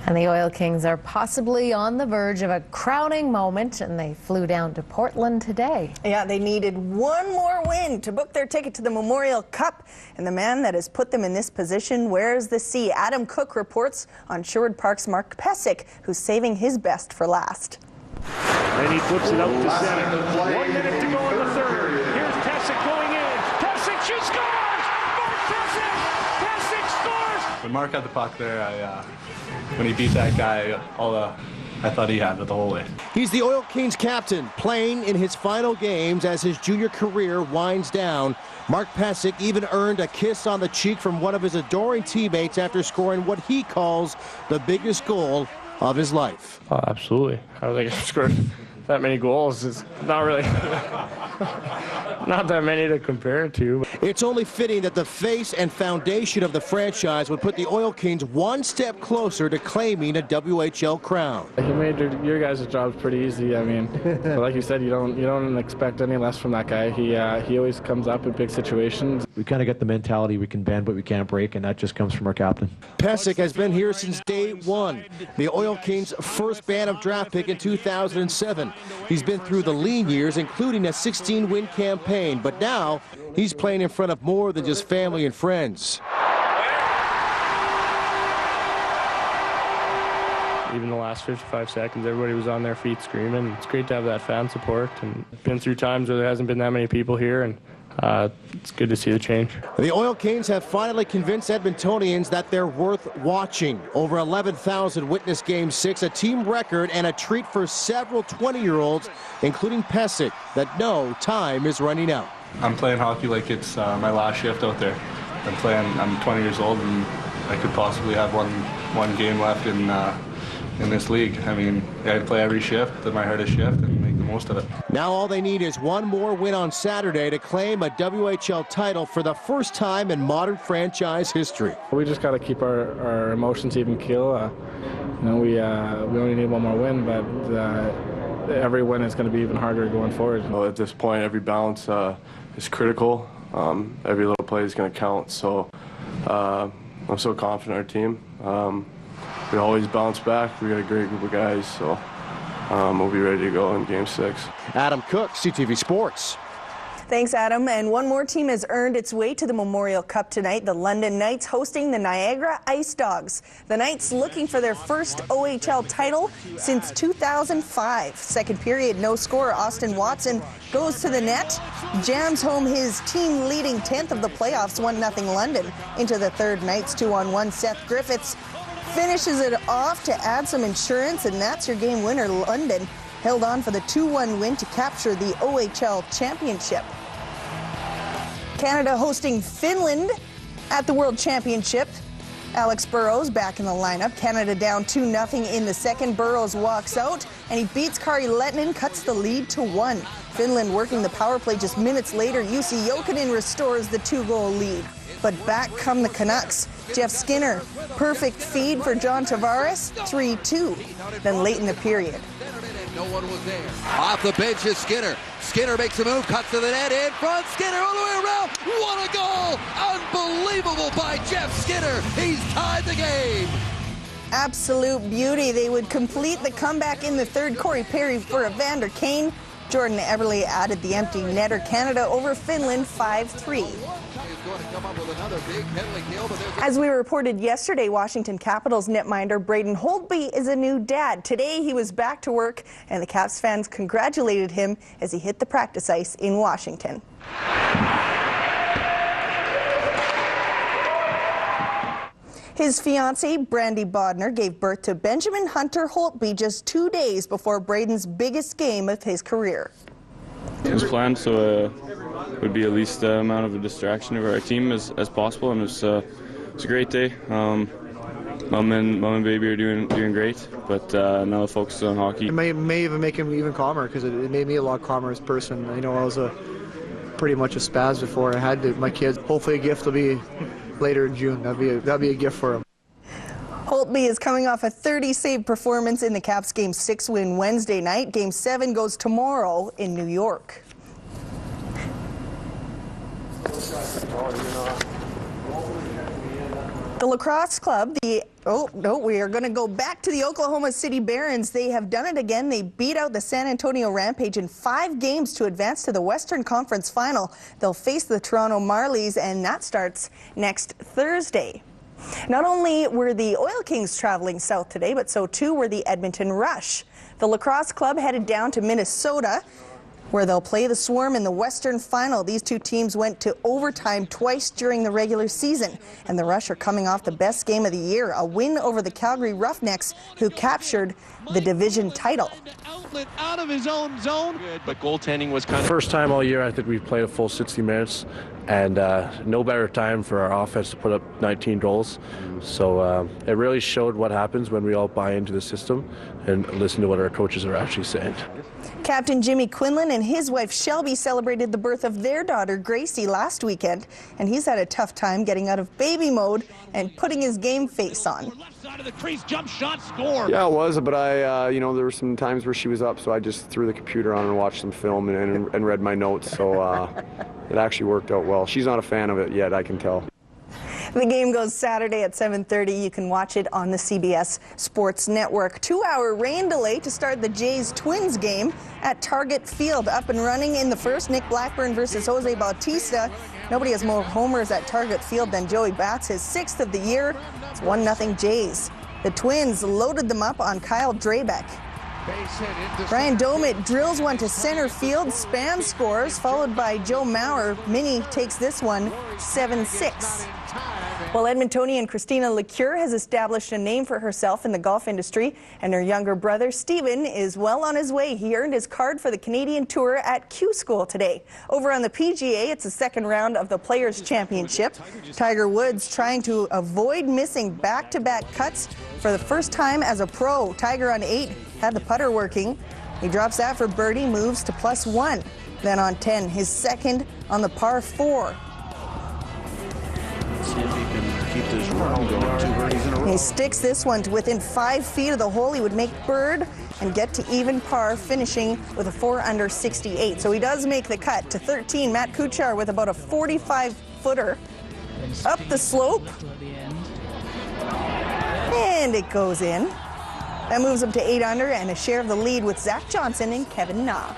And the Oil Kings are possibly on the verge of a crowning moment, and they flew down to Portland today. Yeah, they needed one more win to book their ticket to the Memorial Cup. And the man that has put them in this position wears the C. Adam Cook reports on Sherwood Park's Mark Pesic, who's saving his best for last. And he flips it out to center. 1 minute to go in the third. Here's Pesic going in. Pesic, she scores! Mark Pesic! Pesic scores! When Mark had the puck there, when he beat that guy, I thought he had it the whole way. He's the Oil Kings captain, playing in his final games as his junior career winds down. Mark Pesic even earned a kiss on the cheek from one of his adoring teammates after scoring what he calls the biggest goal of his life. Oh, absolutely. I don't think I've scored that many goals. It's not really, not that many to compare it to. It's only fitting that the face and foundation of the franchise would put the Oil Kings one step closer to claiming a WHL crown. He made your guys' jobs pretty easy. I mean, but like you said, you don't expect any less from that guy. He always comes up in big situations. We kind of got the mentality we can bend but we can't break, and that just comes from our captain. Pesic has been here since day one, the Oil Kings' first Bantam draft pick in 2007. He's been through the lean years, including a 16-win campaign, but now he's playing in front of more than just family and friends. Even the last 55 seconds, everybody was on their feet screaming. It's great to have that fan support, and been through times where there hasn't been that many people here, and it's good to see the change. The Oil Kings have finally convinced Edmontonians that they're worth watching. Over 11,000 witnessed Game 6, a team record and a treat for several 20-year-olds, including Pesic, that no time is running out. I'm playing hockey like it's my last shift out there. I'm 20 years old, and I could possibly have one game left in this league. I mean, I'd play every shift, my hardest shift, and make the most of it. Now all they need is one more win on Saturday to claim a WHL title for the first time in modern franchise history. We just got to keep our emotions even keel. We only need one more win, but every win is going to be even harder going forward. Well, at this point, every bounce is critical. Every little play is going to count. So I'm so confident in our team. We always bounce back. We got a great group of guys, so we'll be ready to go in Game 6. Adam Cook, CTV Sports. Thanks, Adam. And one more team has earned its way to the Memorial Cup tonight. The London Knights hosting the Niagara Ice Dogs. The Knights looking for their first OHL title since 2005. Second period, no score. Austin Watson goes to the net, jams home his team-leading 10th of the playoffs, 1-0 London. Into the third, Knights 2-on-1. Seth Griffiths finishes it off to add some insurance, and that's your game winner. London held on for the 2-1 win to capture the OHL championship. Canada hosting Finland at the World Championship. Alex Burrows back in the lineup. Canada down 2-0 in the second. Burrows walks out, and he beats Kari Lehtinen, cuts the lead to 1. Finland working the power play just minutes later. Jussi Jokinen restores the 2-goal lead. But back come the Canucks. Jeff Skinner, perfect feed for John Tavares, 3-2. Then late in the period. No one was there. Off the bench is Skinner. Skinner makes a move, cuts to the net, in front. Skinner all the way around. What a goal! Unbelievable by Jeff Skinner. He's tied the game. Absolute beauty. They would complete the comeback in the third. Corey Perry for Evander Kane. Jordan Eberle added the empty netter. Canada over Finland 5-3. As we reported yesterday, Washington Capitals netminder Braden Holtby is a new dad. Today he was back to work, and the Caps fans congratulated him as he hit the practice ice in Washington. His fiancée, Brandy Bodner, gave birth to Benjamin Hunter Holtby just 2 days before Braden's biggest game of his career. It was planned, so it would be at least the amount of a distraction of our team as possible, and it's a great day. Mom and baby are doing great, but now the focus is on hockey. It may even make him even calmer, because it made me a lot calmer as a person. I know I was pretty much a spaz before I had my kids. Hopefully a gift will be later in June. That'd be a gift for him. Holtby is coming off a 30-save performance in the Caps Game 6 win Wednesday night. Game 7 goes tomorrow in New York. The lacrosse club, we are going to go back to the Oklahoma City Barons. They have done it again. They beat out the San Antonio Rampage in 5 games to advance to the Western Conference Final. They'll face the Toronto Marlies, and that starts next Thursday. Not only were the Oil Kings traveling south today, but so too were the Edmonton Rush. The lacrosse club headed down to Minnesota, where they'll play the Swarm in the Western Final. These two teams went to overtime twice during the regular season, and the Rush are coming off the best game of the year, a win over the Calgary Roughnecks, who captured the division title. Out of his own zone, but goaltending was kind of... First time all year I think we've played a full 60 minutes, and no better time for our offense to put up 19 goals. So it really showed what happens when we all buy into the system and listen to what our coaches are actually saying. Captain Jimmy Quinlan and his wife Shelby celebrated the birth of their daughter Gracie last weekend, and he's had a tough time getting out of baby mode and putting his game face on. Left side of the crease, jump shot, score. Yeah, it was, but I, there were some times where she was up, so I just threw the computer on and watched some film and read my notes, so it actually worked out well. She's not a fan of it yet, I can tell. The game goes Saturday at 7:30. You can watch it on the CBS Sports Network. 2-hour rain delay to start the Jays-Twins game at Target Field. Up and running in the first, Nick Blackburn versus Jose Bautista. Nobody has more homers at Target Field than Joey Bats, his 6th of the year. It's 1-0 Jays. The Twins loaded them up on Kyle Drabeck. Brian Domit drills one to center field. Spam scores, followed by Joe Maurer. Minnie takes this one 7-6. Well, Edmontonian Christina LeCure has established a name for herself in the golf industry, and her younger brother, Steven, is well on his way. He earned his card for the Canadian Tour at Q School today. Over on the PGA, it's the second round of the Players' Championship. Tiger Woods trying to avoid missing back-to-back cuts for the first time as a pro. Tiger on 8 had the putter working. He drops that for birdie, moves to +1. Then on 10, his second on the par 4. See if he can keep this run going. 2 birdies in a row. He sticks this one to within 5 feet of the hole. He would make bird and get to even par, finishing with a 4 under 68. So he does make the cut to 13. Matt Kuchar with about a 45-footer up the slope. And it goes in. That moves him to 8 under and a share of the lead with Zach Johnson and Kevin Na.